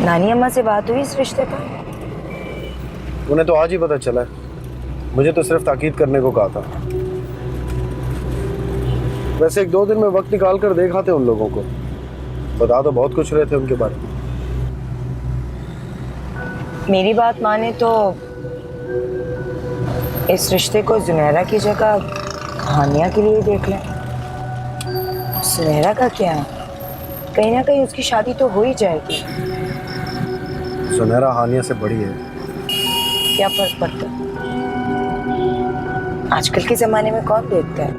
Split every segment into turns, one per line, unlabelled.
नानी अम्मा से बात हुई इस रिश्ते पर?
उन्हें तो आज ही पता चला है। मुझे तो सिर्फ ताकीद करने को कहा था। वैसे एक दो दिन में वक्त निकाल कर देखा थे उन लोगों को। बता तो बहुत कुछ रहे थे उनके बारे में।
मेरी बात माने तो इस रिश्ते को जुनैरा की जगह हानिया के लिए देख लें। जुनैरा का क्या है, कहीं ना कहीं उसकी शादी तो हो ही जाएगी।
सुनहरा हानिया से बड़ी है।
क्या फर्क पड़ता है? आजकल के जमाने में कौन देखता है।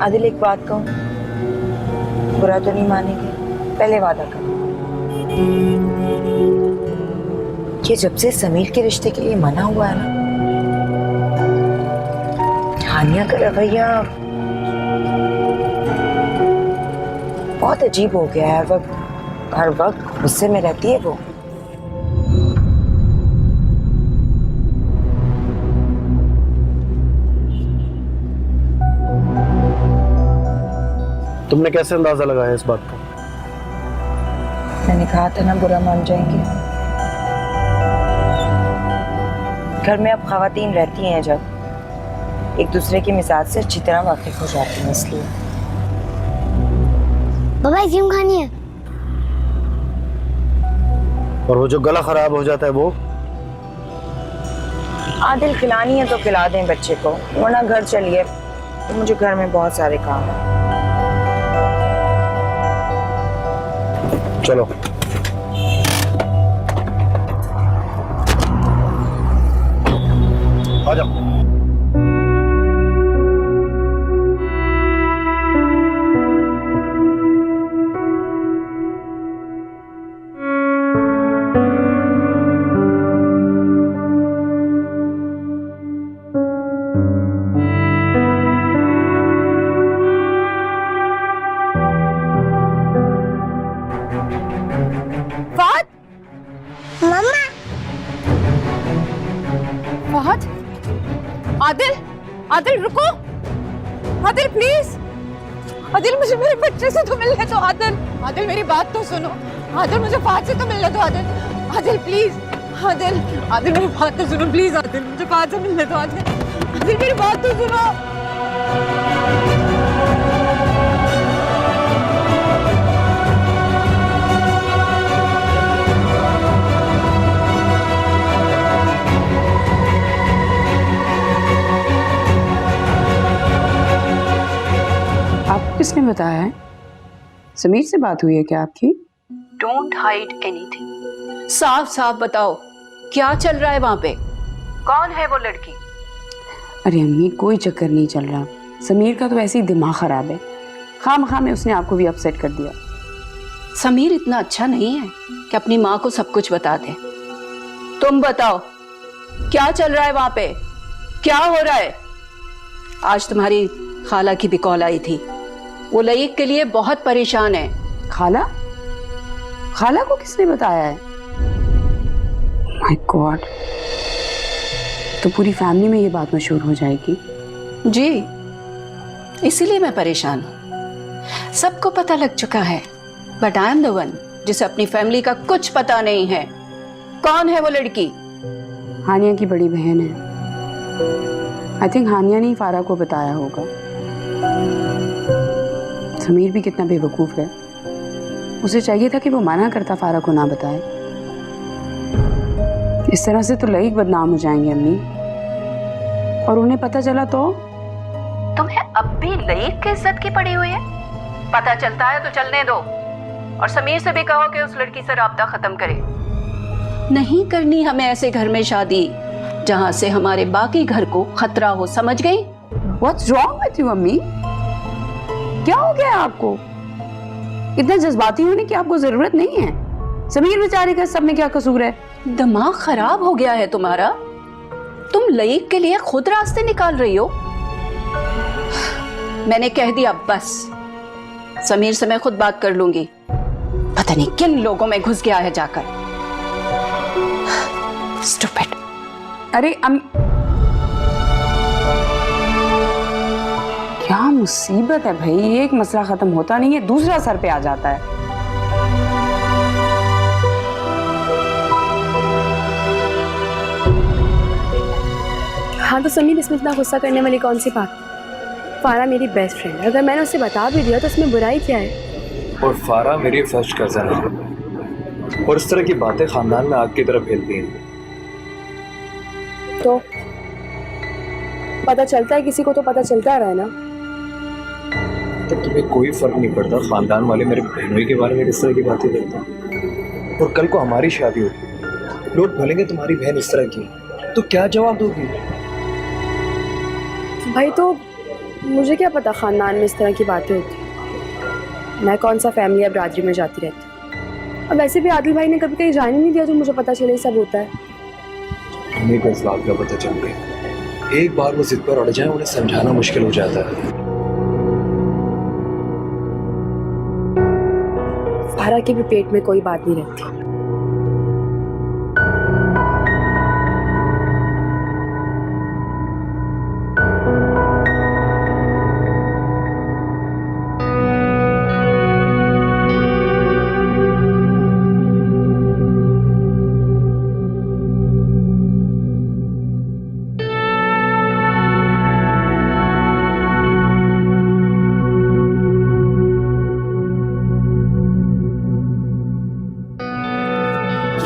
आदिल एक बात कहूं, बुरा तो नहीं मानेंगे? पहले वादा करो। ये जब से समीर के रिश्ते के लिए मना हुआ है ना, हानिया का रवैया बहुत अजीब हो गया है। हर वक्त गुस्से में रहती है वो।
तुमने कैसे अंदाजा लगाया इस बात का?
मैंने कहा था ना बुरा मान जाएंगे। घर में अब खवातीन रहती हैं जब एक दूसरे की मिजाज से अच्छी तरह वाकिफ हो जाती हैं, इसलिए।
बाबा आइसक्रीम खानी है।
और वो जो गला खराब हो जाता है वो?
आदिल खिलानी है तो खिला दें बच्चे को, वरना घर चलिए, तो मुझे घर में बहुत सारे काम हैं।
चलो। आ जाओ।
फहद, आदिल, आदिल रुको, आदिल प्लीज, आदिल मुझे मेरे बच्चे से तो मिलने दो। आदिल, आदिल मेरी बात तो सुनो। आदिल मुझे फहद से तो मिलने दो। आदिल, आदिल प्लीज, आदिल, आदिल मेरी बात तो सुनो प्लीज। आदिल मुझे फहद से मिलने दो। आदिल, आदिल मेरी बात तो सुनो।
किसने बताया है? समीर से बात हुई है क्या आपकी?
डोंट हाइड एनीथिंग, साफ साफ बताओ क्या चल रहा है वहां पे? कौन है वो लड़की?
अरे अम्मी कोई चक्कर नहीं चल रहा। समीर का तो वैसे ही दिमाग खराब है। खामखा में उसने आपको भी अपसेट कर दिया।
समीर इतना अच्छा नहीं है कि अपनी माँ को सब कुछ बता दे। तुम बताओ क्या चल रहा है वहां पे, क्या हो रहा है? आज तुम्हारी खाला की भी कॉल आई थी, वो लईक के लिए बहुत परेशान है।
खाला? खाला को किसने बताया है? माय गॉड, तो पूरी फैमिली में ये बात मशहूर हो जाएगी।
जी, इसीलिए मैं परेशान हूँ। सबको पता लग चुका है, but I am the one जिसे अपनी फैमिली का कुछ पता नहीं है। कौन है वो लड़की?
हानिया की बड़ी बहन है। आई थिंक हानिया ने ही फारा को बताया होगा। समीर भी कितना बेवकूफ है, उसे चाहिए था कि वो मना करता, फारा को ना बताए। इस तरह से तो लईक बदनाम हो जाएंगे अम्मी, और उन्हें पता चला तो?
तुम्हें अब भी लईक की इज्जत की पड़ी हुई है? पता चलता है तो चलने दो, और समीर से भी कहो कि उस लड़की से राब्ता खत्म करे। नहीं करनी हमें ऐसे घर में शादी जहां से हमारे बाकी घर को खतरा हो, समझ गई?
What's wrong with you अम्मी? क्या हो गया आपको? इतना जज्बाती होने की आपको जरूरत नहीं है। समीर बेचारे का सब में क्या कसूर है?
दिमाग खराब हो गया है तुम्हारा। तुम लईक के लिए खुद रास्ते निकाल रही हो। मैंने कह दिया बस, समीर से मैं खुद बात कर लूंगी। पता नहीं किन लोगों में घुस गया है जाकर। Stupid.
अरे क्या मुसीबत है भाई, एक मसला खत्म होता नहीं है, दूसरा सर पे आ जाता है।
हाँ तो समीर, इसमें इतना गुस्सा करने वाली कौन सी बात? फारा मेरी बेस्ट फ्रेंड है, अगर मैंने उसे बता भी दिया तो उसमें बुराई क्या है?
और फारा मेरी फर्स्ट कजन है और इस तरह की बातें खानदान में आग की तरह फैलती हैं।
तो पता चलता है किसी को, तो पता चलता रहा ना।
तो तुम्हें कोई फर्क नहीं पड़ता खानदान वाले मेरे बहनोई के बारे में किस तरह की बातें करते हैं? और कल को हमारी शादी होगी, लोग बोलेंगे तुम्हारी बहन इस तरह की, तो क्या जवाब दोगी?
भाई तो मुझे क्या पता खानदान में इस तरह की बातें होती। मैं कौन सा फैमिली या बरादरी में जाती रहती। अब वैसे भी आदिल भाई ने कभी कहीं जाने नहीं दिया जो मुझे पता चले सब होता है।
हमें को इस बात का पता चल गया, एक बार वो जिद पर अड़ जाए उन्हें समझाना मुश्किल हो जाता है।
फारा के भी पेट में कोई बात नहीं रहती।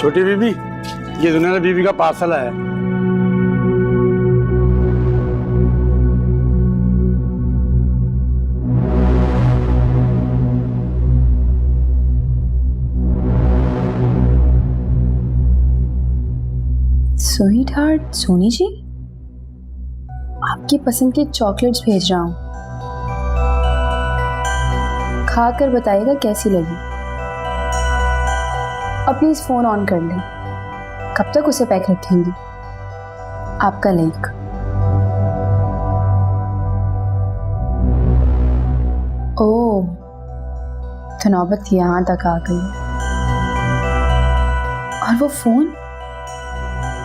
छोटी बीबी, ये दुनिया बीबी का पार्सल है।
स्वीट हार्ट सोनी जी, आपकी पसंद के चॉकलेट्स भेज रहा हूँ, खाकर बताइएगा कैसी लगी। अब प्लीज फोन ऑन कर लें। कब तक उसे पैक रखेंगी? आपका लाइक। ओह, तो नौबत यहां तक आ गई। और वो फोन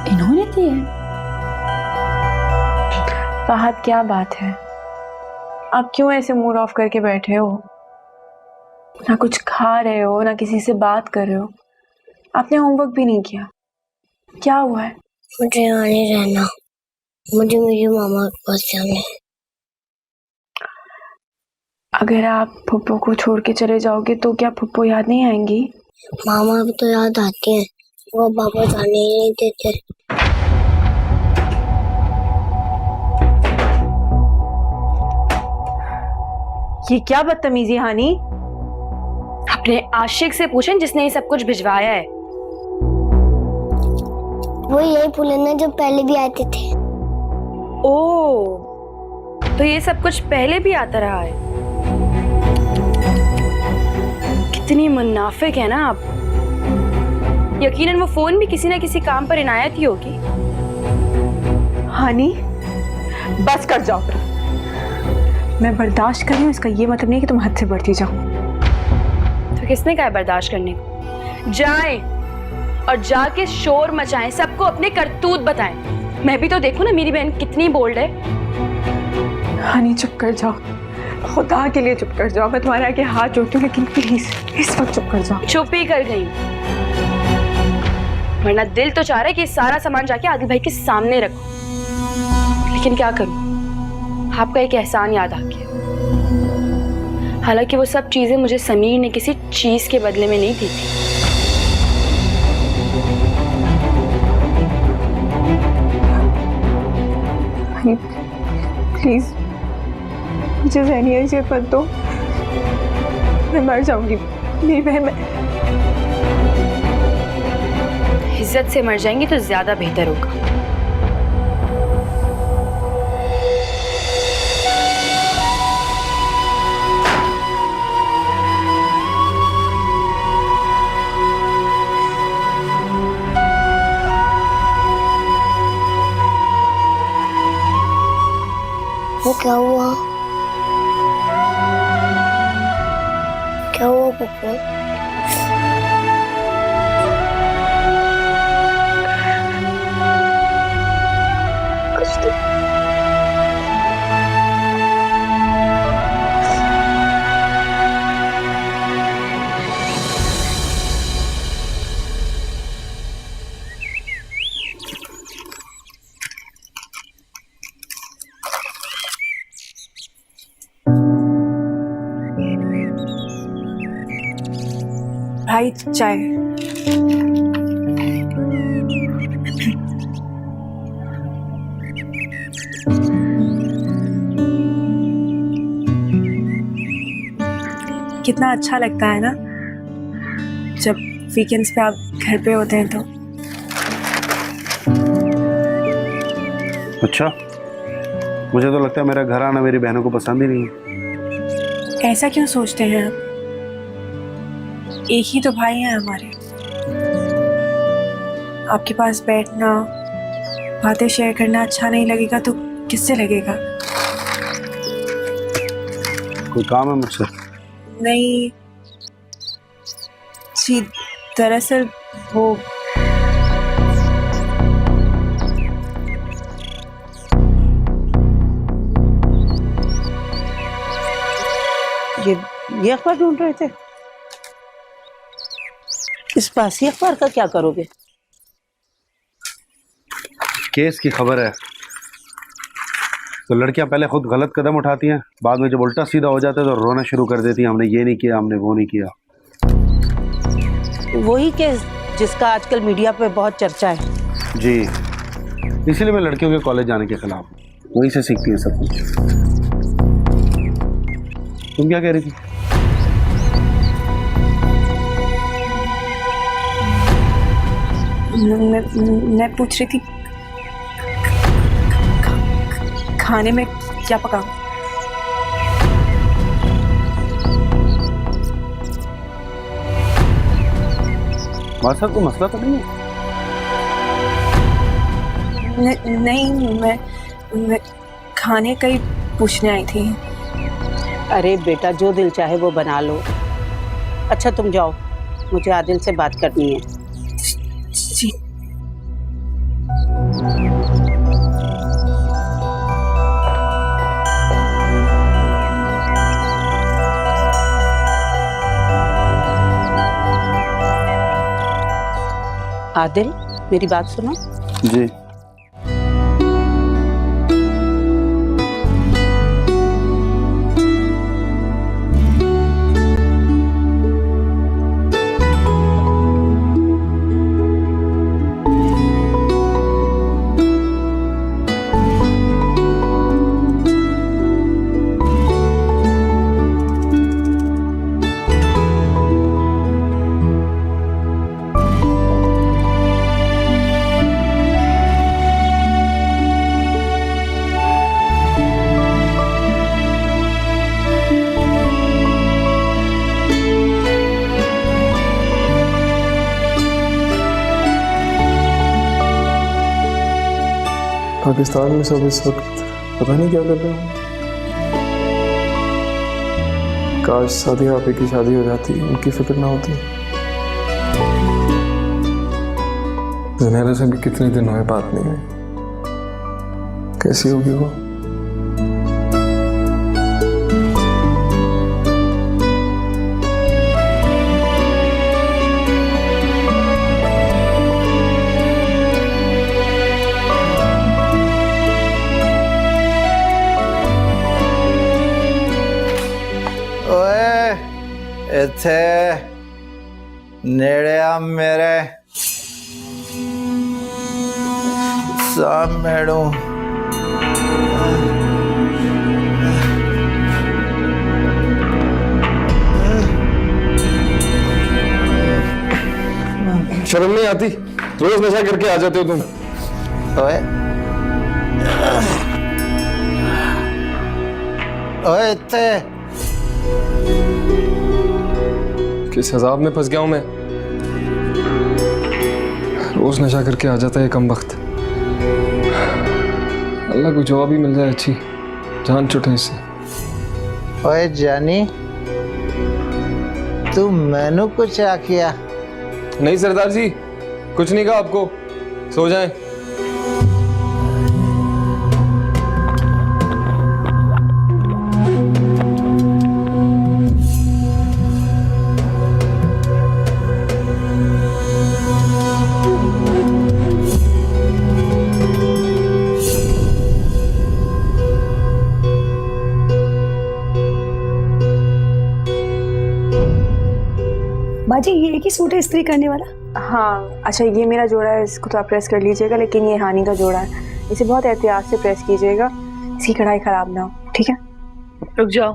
इन्होंने दिया है?
फहद, क्या बात है? आप क्यों ऐसे मूड ऑफ करके बैठे हो? ना कुछ खा रहे हो, ना किसी से बात कर रहे हो। आपने होमवर्क भी नहीं किया। क्या हुआ है?
मुझे यहाँ नहीं रहना, मुझे मेरी मामा के पास जाना है।
अगर आप फुप्पो को छोड़ के चले जाओगे तो क्या फुप्पो याद नहीं आएंगी?
मामा भी तो याद आती है, वो पापा जाने ही नहीं देते।
ये क्या बदतमीजी हानी?
अपने आशिक से पूछें जिसने ये सब कुछ भिजवाया है।
वो यही फूल है ना जो पहले भी आते थे।
ओह, तो ये सब कुछ पहले भी आता रहा है। कितनी मुनाफिक है ना आप। यकीनन वो फोन भी किसी ना किसी काम पर इनायत ही होगी।
हानी, बस कर जाओ। मैं बर्दाश्त कर रही हूँ, इसका ये मतलब नहीं कि तुम हद से बढ़ती जाओ।
तो किसने कहा बर्दाश्त करने को? जाएं और जाके शोर मचाएं, सबको अपने करतूत बताएं। मैं भी तो देखूं ना मेरी बहन कितनी बोल्ड है।
हानी चुप कर जाओ, खुदा के लिए चुप कर जाओ। मैं तुम्हारे आगे हाथ जोड़ती हूँ, लेकिन प्लीज इस वक्त चुप कर जाओ।
चुप ही कर गई, वरना दिल तो चाह रहा है कि सारा सामान जाके आदिल भाई के सामने रखो, लेकिन क्या करूं, आपका एक एहसान याद आ गया। हालांकि वो सब चीजें मुझे समीर ने किसी चीज के बदले में नहीं दी थी।
प्लीज मुझे ज़हनी हैसियत मत दो, मैं मर जाऊंगी। मेरी बहन,
इज्जत से मर जाएंगी तो ज्यादा बेहतर होगा।
वो क्या हुआ? क्या हुआ पप्पू?
भाई चाय। कितना अच्छा लगता है ना जब वीकेंड्स पे आप घर पे होते हैं तो।
अच्छा, मुझे तो लगता है मेरा घर आना मेरी बहनों को पसंद ही नहीं है।
ऐसा क्यों सोचते हैं आप? एक ही तो भाई हैं हमारे। आपके पास बैठना, बातें शेयर करना अच्छा नहीं लगेगा तो किससे लगेगा?
कोई काम है मुझसे?
नहीं जी, दरअसल वो
ये अखबार ढूंढ रहे थे? इस पासी अखबार का क्या करोगे?
केस की खबर है। तो लड़कियां पहले खुद गलत कदम उठाती हैं, बाद में जब उल्टा सीधा हो जाता है तो रोना शुरू कर देती हैं, हमने ये नहीं किया, हमने वो नहीं किया।
वही केस जिसका आजकल मीडिया पे बहुत चर्चा है।
जी, इसीलिए मैं लड़कियों के कॉलेज जाने के खिलाफ हूँ। वहीं से सीखती है सब कुछ। तुम क्या कह रही थी?
मैं पूछ रही थी खाने में क्या पकाऊं?
बात साहब, कोई मसला तो नहीं है?
नहीं, मैं खाने का ही पूछने आई थी।
अरे बेटा, जो दिल चाहे वो बना लो। अच्छा तुम जाओ, मुझे आदिल से बात करनी है।
जी।
आदिल, मेरी बात सुनो।
जी।
पाकिस्तान में सब इस वक्त पता नहीं क्या कर रहे हैं। काश सादिया आपे की शादी हो जाती, उनकी फिक्र ना होती। ज़ुनैरा से भी कितने दिन हुए बात नहीं हुई। कैसी होगी वो?
इत्थे नेड़े आ मेरे सामनेड़ू
शर्म नहीं आती? रोज नशा करके आ जाते हो तुम।
ओए ओए इत्थे
किस हिसाब में फंस गया हूं मैं? रोज नशा करके आ जाता है कम वक्त। अल्लाह को जवाब ही मिल जाए अच्छी, जान छुटे इससे।
ओए जानी, तू मैनू कुछ आखिया?
नहीं सरदार जी, कुछ नहीं कहा आपको। सो जाएं।
बाजी ये एक ही सूट है इस्त्री करने वाला?
हाँ अच्छा, ये मेरा जोड़ा है, इसको तो आप प्रेस कर लीजिएगा, लेकिन ये हानि का जोड़ा है, इसे बहुत एहतियात से प्रेस कीजिएगा, इसकी कढ़ाई खराब ना हो, ठीक है?
रुक जाओ।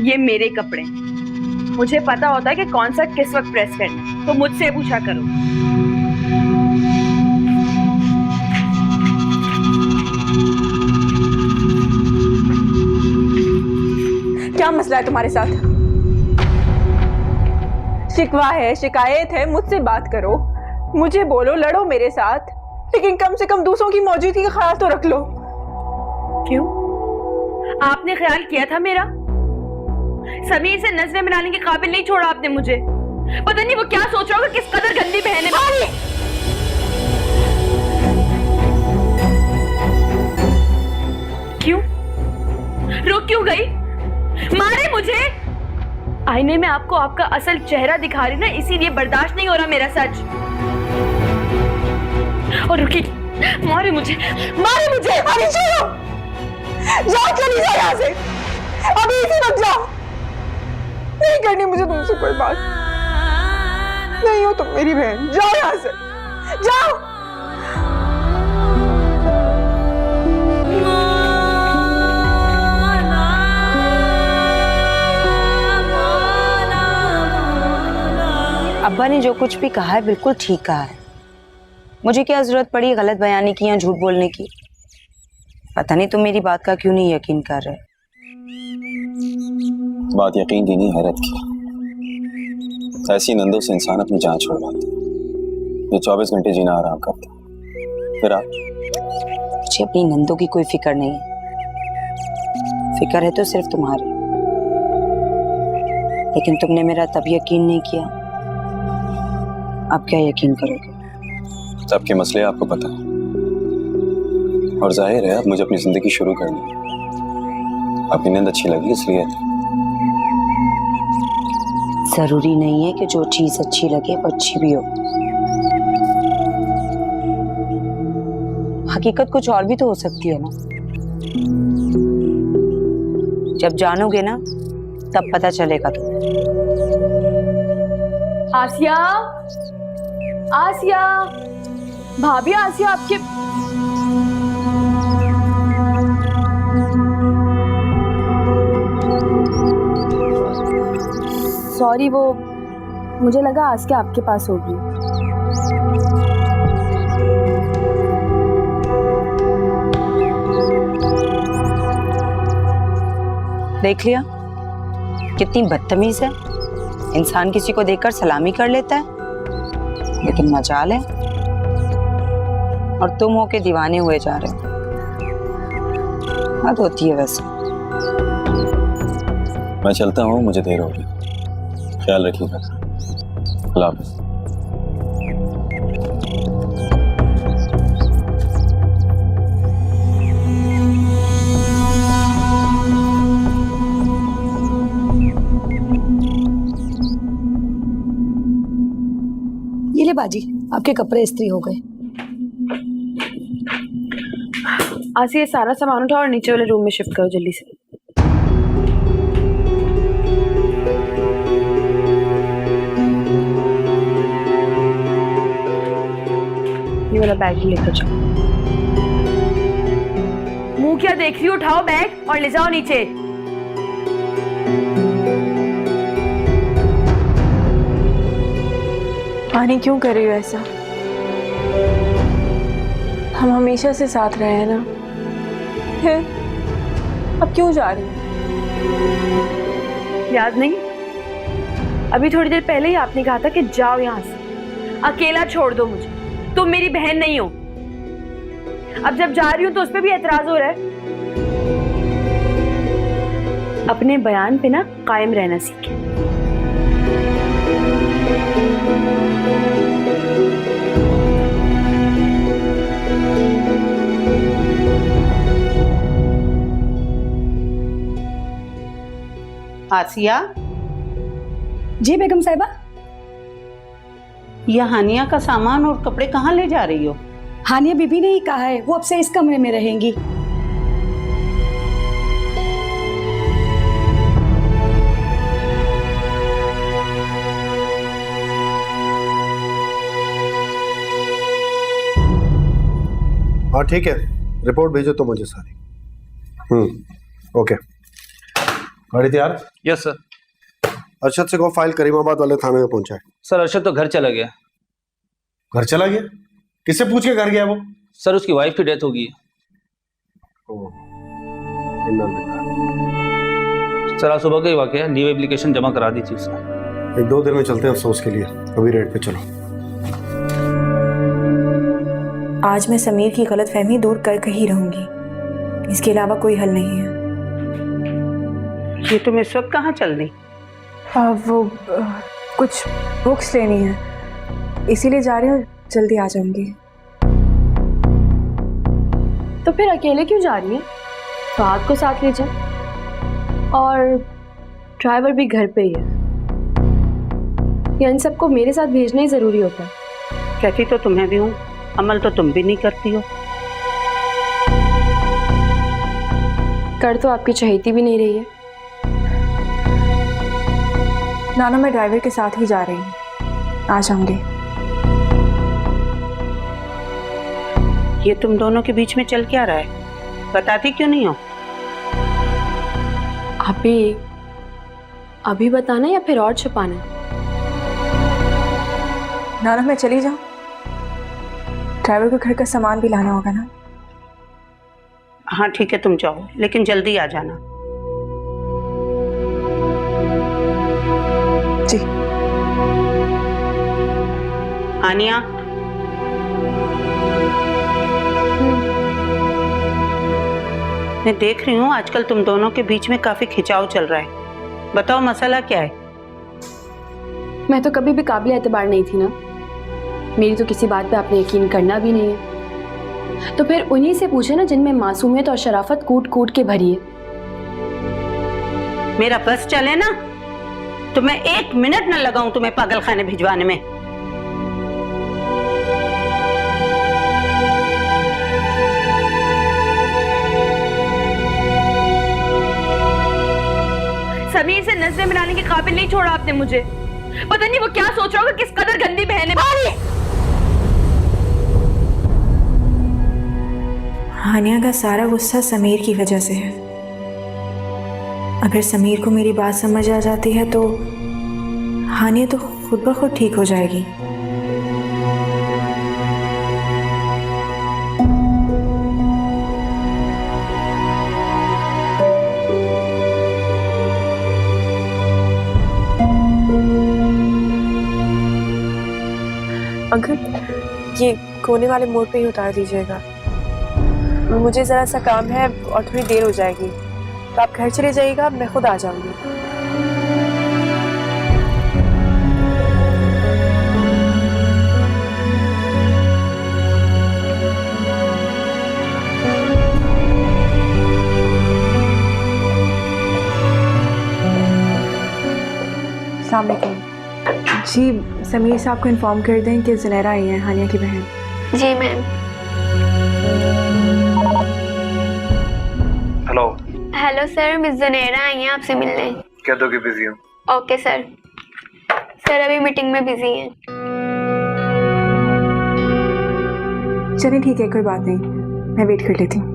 ये मेरे कपड़े, मुझे पता होता है कि कौन सा किस वक्त प्रेस करना है, तो मुझसे पूछा करो।
क्या मसला है तुम्हारे साथ? शिकवा है, शिकायत है, मुझसे बात करो, मुझे बोलो, लड़ो मेरे साथ, लेकिन कम से कम दूसरों की मौजूदगी का ख्याल तो रख लो।
क्यों? आपने ख्याल किया था मेरा? समीर से नजरें मिलाने के काबिल नहीं छोड़ा आपने मुझे। पता नहीं वो क्या सोच रहा होगा, किस कदर गंदी बहन है। क्यों? रुक क्यों गई? मारे मुझे? आईने में आपको आपका असल चेहरा दिखा रही ना, इसीलिए बर्दाश्त नहीं हो रहा मेरा सच। और रुकी, मारे मुझे, मारे मुझे।
अरे छोड़ो, जाओ, चली जाओ यहाँ से, अभी इसी वक्त जाओ, नहीं करनी मुझे तुमसे कोई बात, नहीं हो तुम मेरी बहन, जाओ यहाँ से, जाओ।
अब्बा ने जो कुछ भी कहा है बिल्कुल ठीक कहा है। मुझे क्या जरूरत पड़ी गलत बयानी की या झूठ बोलने की? पता नहीं तुम मेरी बात का क्यों नहीं यकीन कर रहे।
बात यकीन की नहीं, हैरत की। ऐसी नंदों से इंसान अपनी जान छुड़वाते, ये 24 घंटे जीना आराम करते। फिर आप?
मुझे अपनी नंदों की कोई फिक्र नहीं है, फिक्र है तो सिर्फ तुम्हारी। लेकिन तुमने मेरा तब यकीन नहीं किया, अब क्या यकीन करोगे?
तब के मसले आपको पता है, और जाहिर है अब मुझे अपनी जिंदगी शुरू करनी है। आपकी नींद अच्छी लगी इसलिए।
जरूरी नहीं है कि जो चीज अच्छी लगे वो अच्छी भी हो। हकीकत कुछ और भी तो हो सकती है ना। जब जानोगे ना तब पता चलेगा तुम्हें।
आसिया, आसिया, भाभी आसिया आपके।
सॉरी, वो मुझे लगा आस्या आपके पास होगी।
देख लिया कितनी बदतमीज है। इंसान किसी को देखकर सलामी कर लेता है, लेकिन मजाल है और तुम हो के दीवाने हुए जा रहे हो। हद होती है वैसे।
मैं चलता हूँ, मुझे देर हो रही, ख्याल रखिएगा। अल्लाह हाफ़िज़।
ये ले बाजी, आपके कपड़े इस्त्री हो गए।
आसिया, ये सारा सामान उठाओ और नीचे वाले रूम में शिफ्ट करो जल्दी से। ये वाला बैग ही लेकर जाओ। मुंह क्या देख रही हो? उठाओ बैग और ले जाओ नीचे।
आनी क्यों कर रही हो ऐसा? हम हमेशा से साथ रहे हैं ना, फिर अब क्यों जा रही हो?
याद नहीं? अभी थोड़ी देर पहले ही आपने कहा था कि जाओ यहाँ से, अकेला छोड़ दो मुझे, तुम मेरी बहन नहीं हो। अब जब जा रही हूं तो उस पर भी एतराज हो रहा है। अपने बयान पे ना कायम रहना सीखे।
आसिया।
जी बेगम साहिबा।
यह हानिया का सामान और कपड़े कहाँ ले जा रही हो?
हानिया बीबी ने ही कहा है वो अब से इस कमरे में रहेंगी।
हाँ ठीक है, रिपोर्ट भेजो तो मुझे सारी। ओके, गाड़ी तैयार?
Yes sir.
अरशद से कहो फाइल करीमाबाद वाले थाने में पहुंचाए।
सर अरशद तो घर चला गया।
घर चला गया? किससे पूछ के घर गया वो?
सर उसकी वाइफ की डेथ हो गई है। सर आज सुबह का ही वाकया, लीव एप्लीकेशन जमा करा दी थी उसने।
1-2 दिन में चलते हैं अफसोस के लिए, अभी रेट पे चलो।
आज मैं समीर की गलतफहमी दूर कर ही रहूंगी, इसके अलावा कोई हल नहीं है।
ये तुम इस वक्त कहाँ चल दी?
वो कुछ बुक्स लेनी है, इसीलिए जा रही हूँ, जल्दी आ जाऊंगी।
तो फिर अकेले क्यों जा रही है? फहद को साथ ले जाए, और ड्राइवर भी घर पे ही है। या इन सबको मेरे साथ भेजना ही जरूरी होता है?
कहती तो तुम्हें भी हूँ, अमल तो तुम भी नहीं करती हो।
कर तो आपकी चहेती भी नहीं रही है।
नाना मैं ड्राइवर के साथ ही जा रही हूँ, आ जाऊंगी।
ये तुम दोनों के बीच में चल क्या रहा है? बताती क्यों नहीं हो?
अभी बताना या फिर और छुपाना?
नाना मैं चली जाऊँ? ड्राइवर को घर का सामान भी लाना होगा ना।
हाँ ठीक है तुम जाओ, लेकिन जल्दी आ जाना।
जी।
आनिया, मैं देख रही हूँ आजकल तुम दोनों के बीच में काफी खिंचाव चल रहा है। बताओ मसला क्या है?
मैं तो कभी भी काबिल एतबार नहीं थी ना, मेरी तो किसी बात पे आपने यकीन करना भी नहीं है। तो फिर उन्हीं से पूछे ना जिनमें मासूमियत और शराफत कूट कूट के भरी है।
मेरा बस चले ना तो मैं 1 मिनट न लगाऊं तुम्हें पागल खाने भिजवाने में।
समीर से नजरें मिलाने के काबिल नहीं छोड़ा आपने मुझे। पता नहीं वो क्या सोच रहा होगा, किस कदर गंदी बहन है।
हानिया का सारा गुस्सा समीर की वजह से है। अगर समीर को मेरी बात समझ आ जाती है तो हानिया तो खुद ब खुद ठीक हो जाएगी।
अंकल ये कोने वाले मोड़ पे ही उतार दीजिएगा, मुझे ज़रा सा काम है और थोड़ी देर हो जाएगी, तो आप घर चले जाइएगा, मैं खुद आ जाऊंगी। अस्सलाम वालेकुम। जी समीर साहब को इन्फॉर्म कर दें कि ज़ुनैरा आई हैं, हानिया की बहन।
जी ma'am.
Hello.
Hello sir, miss Zunaira आई हैं आपसे मिलने।
कह दो कि बिजी हूँ।
Okay sir. सर अभी मीटिंग में बिजी हैं।
चलिए ठीक है, कोई बात नहीं, मैं वेट कर लेती हूँ।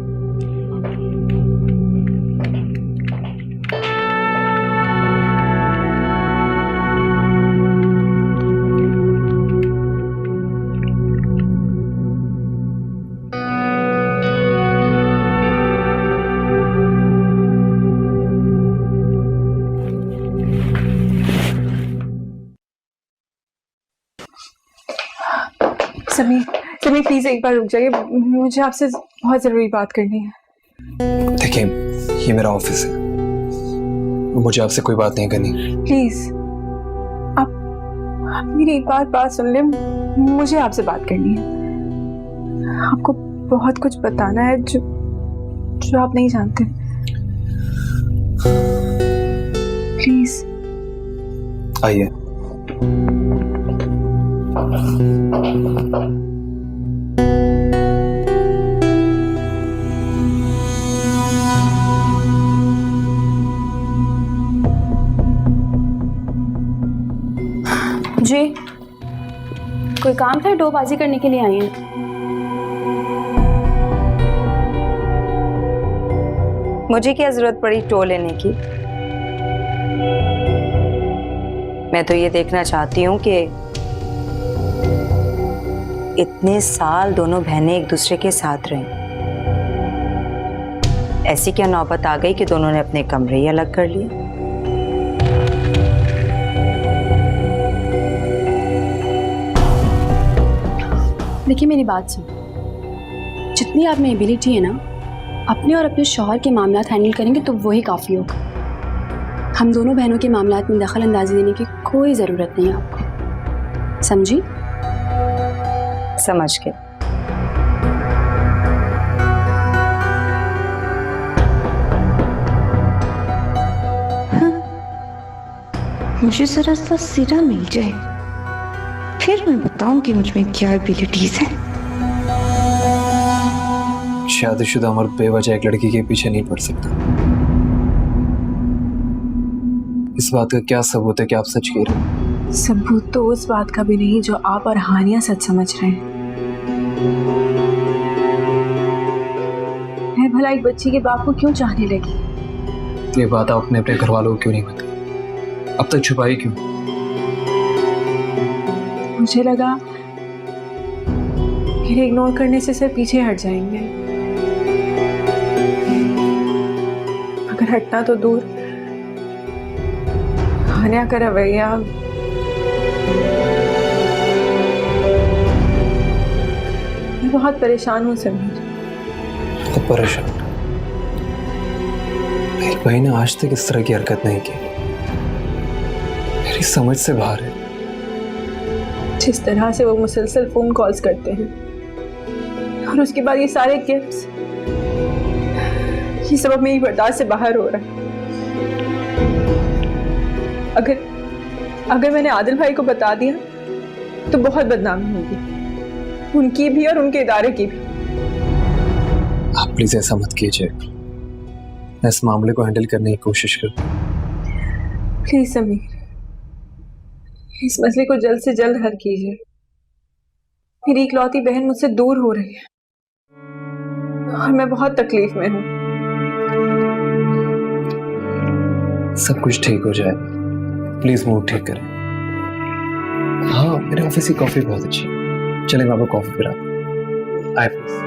समीर प्लीज एक बार रुक जाइए, मुझे आपसे बहुत जरूरी बात करनी है।
देखिए ये मेरा ऑफिस है, मुझे आपसे कोई बात नहीं करनी।
प्लीज आप मेरी एक बात सुन ले, मुझे आपसे बात करनी है। आपको बहुत कुछ बताना है जो आप नहीं जानते। प्लीज
आइए।
जी कोई काम था, डोबाजी करने के लिए आई हैं?
मुझे क्या जरूरत पड़ी टो लेने की? मैं तो ये देखना चाहती हूँ कि इतने साल दोनों बहनें एक दूसरे के साथ रहीं। ऐसी क्या नौबत आ गई कि दोनों ने अपने कमरे ही अलग कर लिए?
देखिए मेरी बात सुन, जितनी आप में एबिलिटी है ना, अपने और अपने शौहर के मामलात हैंडल करेंगे तो वही काफ़ी होगा। हम दोनों बहनों के मामलात में दखल अंदाजी देने की कोई ज़रूरत नहीं है आपको, समझी?
समझ के।
मुझे जरा सा सिरा मिल जाए, फिर मैं बताऊंगी मुझ में क्या एबिलिटीज है।
शादीशुदा मर्द बेवजह एक लड़की के पीछे नहीं पड़ सकता। इस बात का क्या सबूत है कि आप सच कह रहे हैं?
सबूत तो उस बात का भी नहीं जो आप और हानिया सच समझ रहे हैं। मैं भला एक बच्ची के बाप को क्यों चाहने लगी?
ये बात आप अपने घर वालों को क्यों नहीं बताई? अब तक छुपाई क्यों?
मुझे लगा मेरे इग्नोर करने से सिर्फ पीछे हट जाएंगे, अगर हटना तो दूर, हानिया का रवैया मैं बहुत परेशान हूँ समीर।
बहुत परेशान? मेरी बहन ने आज तक इस तरह की हरकत नहीं की, मेरी समझ से बाहर है।
जिस तरह से वो मुसलसल फोन कॉल्स करते हैं और उसके बाद ये सारे गिफ्ट्स, ये सब अब मेरी बर्दाश्त से बाहर हो रहा है। अगर मैंने आदिल भाई को बता दिया तो बहुत बदनामी होगी, उनकी भी और उनके इदारे की भी।
आप प्लीज ऐसा मत कीजिए, मैं इस मामले को हैंडल करने की कोशिश करूं।
प्लीज समीर, इस मसले को जल्द से जल्द हल कीजिए। मेरी इकलौती बहन मुझसे दूर हो रही है और मैं बहुत तकलीफ में हूँ।
सब कुछ ठीक हो जाए, प्लीज मूड ठीक करें। हाँ, मेरे ऑफिस की कॉफी बहुत अच्छी है, चलें मैं आपको कॉफी पिलाता हूं। आए प्लीज।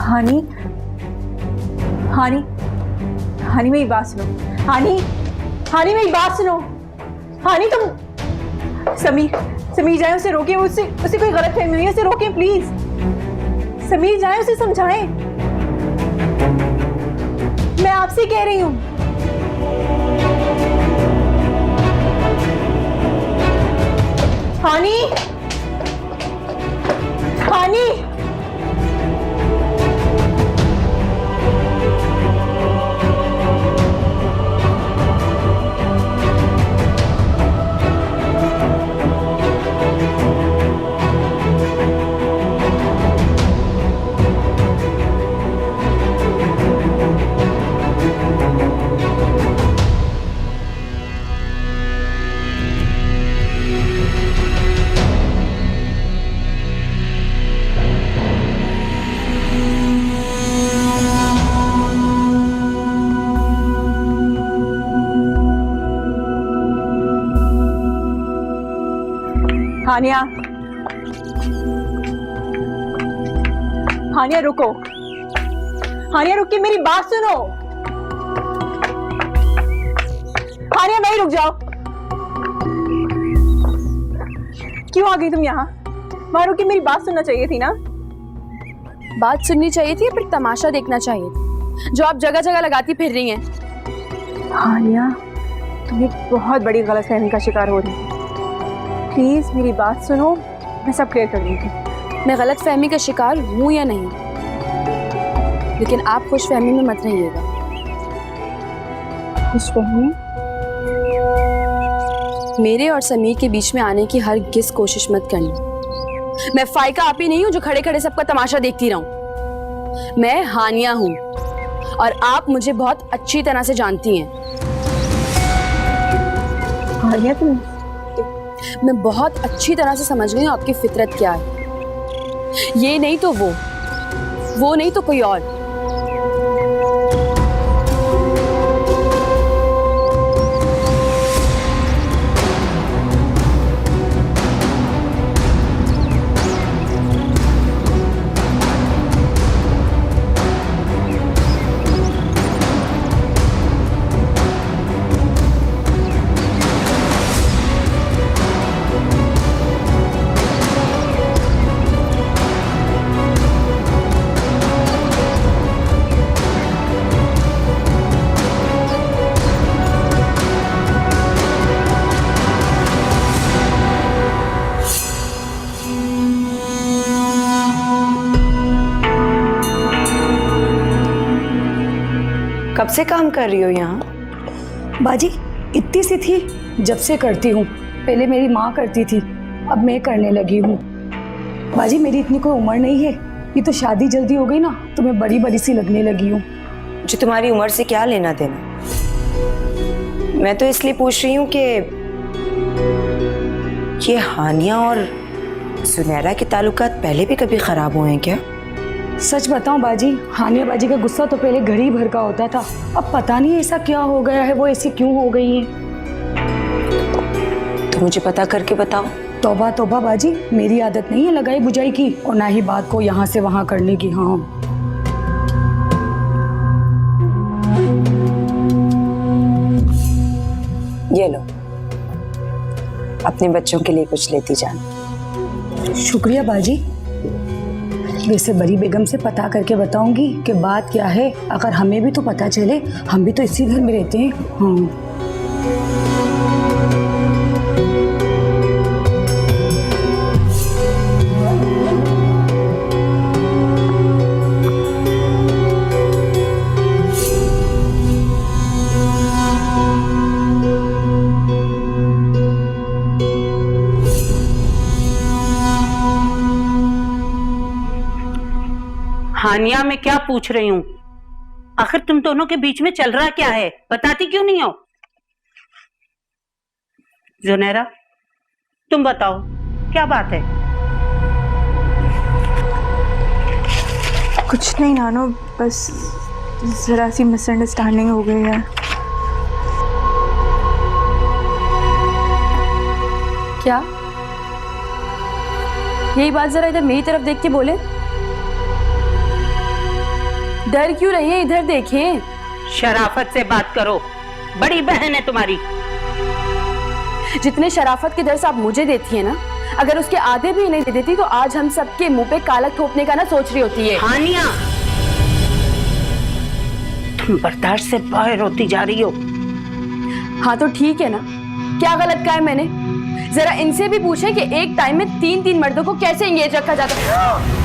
हानी, हानी, हानी मेरी बात सुनो। हानी, हानी मेरी बात सुनो। हानी तुम, समीर जाए उसे रोके, उसे कोई गलत फहमी हुई है, उसे रोके प्लीज। समीर जाए उसे समझाएं, मैं आपसे कह रही हूँ। हानी, हानी, हानिया, हानिया रुको। हानिया रुक के मेरी बात सुनो। हानिया नहीं, रुक जाओ। क्यों आ गई तुम यहाँ? वहां रुक के मेरी बात सुनना चाहिए थी ना।
बात सुननी चाहिए थी या फिर तमाशा देखना चाहिए था जो आप जगह जगह लगाती फिर रही हैं?
हानिया, तुम एक बहुत बड़ी गलतफहमी का शिकार हो रही हो। प्लीज मेरी बात सुनो, मैं सब क्लियर कर दूंगी।
मैं गलत फहमी का शिकार हूँ या नहीं, लेकिन आप खुश फहमी में मत रहिएगा।
खुश फहमी?
मेरे और समीर के बीच में आने की हरगिज़ कोशिश मत करनी। मैं फाइका आप ही नहीं हूं जो खड़े खड़े सबका तमाशा देखती रहूं। मैं हानिया हूं और आप मुझे बहुत अच्छी तरह से जानती हैं।
हानिया तुम?
मैं बहुत अच्छी तरह से समझ गई हूं आपकी फितरत क्या है। ये नहीं तो वो नहीं तो कोई और।
कब से काम कर रही हो यहाँ?
बाजी इतनी सी थी जब से करती हूँ। पहले मेरी माँ करती थी, अब मैं करने लगी हूँ। बाजी मेरी इतनी कोई उम्र नहीं है, ये तो शादी जल्दी हो गई ना तो मैं बड़ी बड़ी सी लगने लगी हूँ।
जो तुम्हारी उम्र से क्या लेना देना? मैं तो इसलिए पूछ रही हूँ कि ये हानिया और सुनहरा के ताल्लुकात पहले भी कभी खराब हुए हैं क्या?
सच बताऊं बाजी, हानिया बाजी का गुस्सा तो पहले घर ही भर का होता था, अब पता नहीं ऐसा क्या हो गया है, वो ऐसी क्यों हो गई है।
तो मुझे पता करके बताओ।
तौबा तौबा बाजी, मेरी आदत नहीं है लगाई बुझाई की और ना ही बात को यहाँ से वहाँ करने की। हाँ
ये लो, अपने बच्चों के लिए कुछ लेती जाना।
शुक्रिया बाजी। वैसे बड़ी बेगम से पता करके बताऊंगी कि बात क्या है, अगर हमें भी तो पता चले, हम भी तो इसी घर में रहते हैं। हाँ
हानिया, मैं क्या पूछ रही हूँ? आखिर तुम दोनों के बीच में चल रहा क्या है? बताती क्यों नहीं हो? जुनैरा, तुम बताओ क्या बात है?
कुछ नहीं नानो, बस जरा सी मिसअंडरस्टैंडिंग हो गई है।
क्या? यही बात जरा इधर मेरी तरफ देख के बोले। डर क्यों रही है? इधर देखें।
शराफत से बात करो, बड़ी बहन है तुम्हारी।
जितने शराफत के दर्स आप मुझे देती है ना, अगर उसके आधे भी नहीं दे देती तो आज हम सबके मुंह पे काला थोपने का ना सोच रही होती है।
हानिया, तुम बर्दाश्त से बाहर होती जा रही हो।
हाँ तो ठीक है ना, क्या गलत कहा है मैंने? जरा इनसे भी पूछें कि एक टाइम में 3-3 मर्दों को कैसे एंगेज रखा जाता है।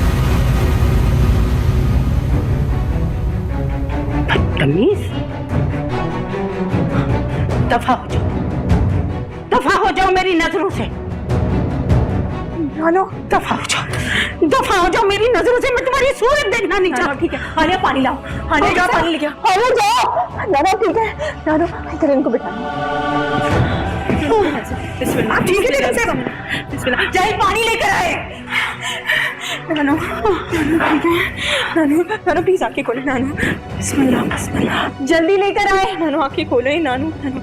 तमीज, दफा हो जाओ, दफा हो जाओ मेरी नजरों से।
नानो,
दफा हो जाओ, दफा हो जाओ मेरी नजरों से। मैं तुम्हारी सूरत देखना नहीं चाहती।
ठीक है, हानिया पानी लाओ। हानिया जाओ, पानी लेके आओ। हानिया जाओ। नानो ठीक है, नानो इधर इनको बिठा।
बिस्मिल्लाह, ठीक है बेगम साहब, बिस्मिल्लाह, जाइए पानी लेकर आए।
नानो, नानो ठीक है। नानो, नानो प्लीज आंखें खोलो। नानो बिस्मिल्लाह, बिस्मिल्लाह, जल्दी लेकर आए। नानो आंखें खोलो। नानो, नानो,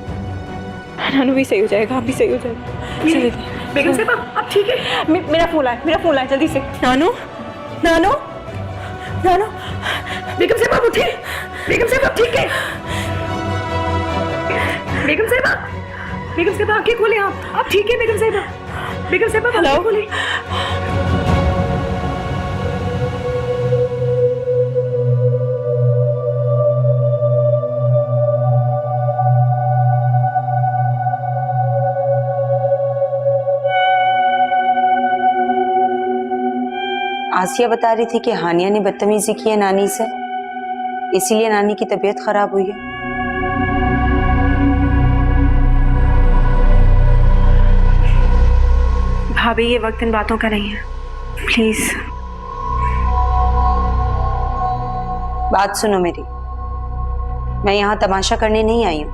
नानो भी सही हो जाएगा, आप भी सही हो जाएगा। बेगम साहब आप ठीक है? मेरा फोन आया, मेरा फोन आया, जल्दी से। नानो, नानो, नानो, बेगम साहब आप उठे। बेगम साहब आप ठीक है? बेगम साहब, बेगम साहब आंखें खोले। आप ठीक है बेगम साहब? बेगम साहब आंखें खोले।
आसिया बता रही थी कि हानिया ने बदतमीजी की है नानी से, इसीलिए नानी की तबीयत खराब हुई है।
भाभी ये वक्त इन बातों का नहीं है, प्लीज।
बात सुनो मेरी, मैं यहाँ तमाशा करने नहीं आई हूँ,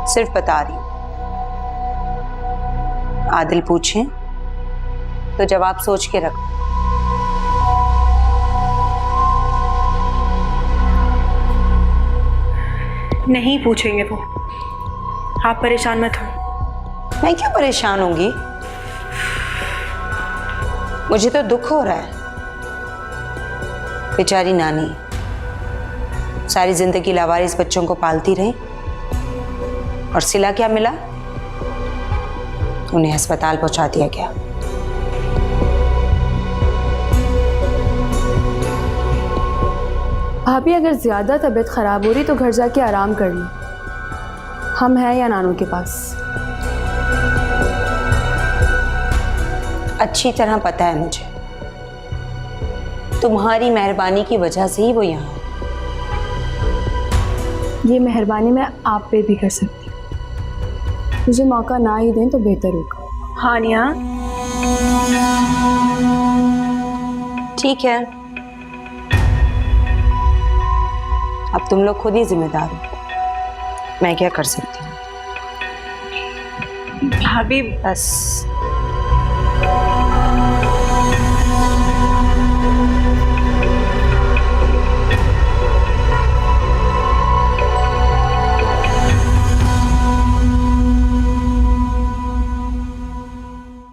सिर्फ बता रही हूँ। आदिल पूछे तो जवाब सोच के रखो।
नहीं पूछेंगे वो, आप परेशान मत हो।
मैं क्यों परेशान होंगी? मुझे तो दुख हो रहा है। बेचारी नानी सारी जिंदगी लावारिस बच्चों को पालती रही और सिला क्या मिला? उन्हें अस्पताल पहुंचा दिया गया।
भाभी अगर ज्यादा तबीयत खराब हो रही तो घर जाके आराम कर लो, हम हैं या नानू के पास।
अच्छी तरह पता है मुझे, तुम्हारी मेहरबानी की वजह से ही वो यहाँ है।
ये मेहरबानी मैं आप पे भी कर सकती हूँ, मुझे मौका ना ही दें तो बेहतर होगा।
हानिया,
ठीक है, अब तुम लोग खुद ही जिम्मेदार हो, मैं क्या कर सकती हूँ?
भाभी
बस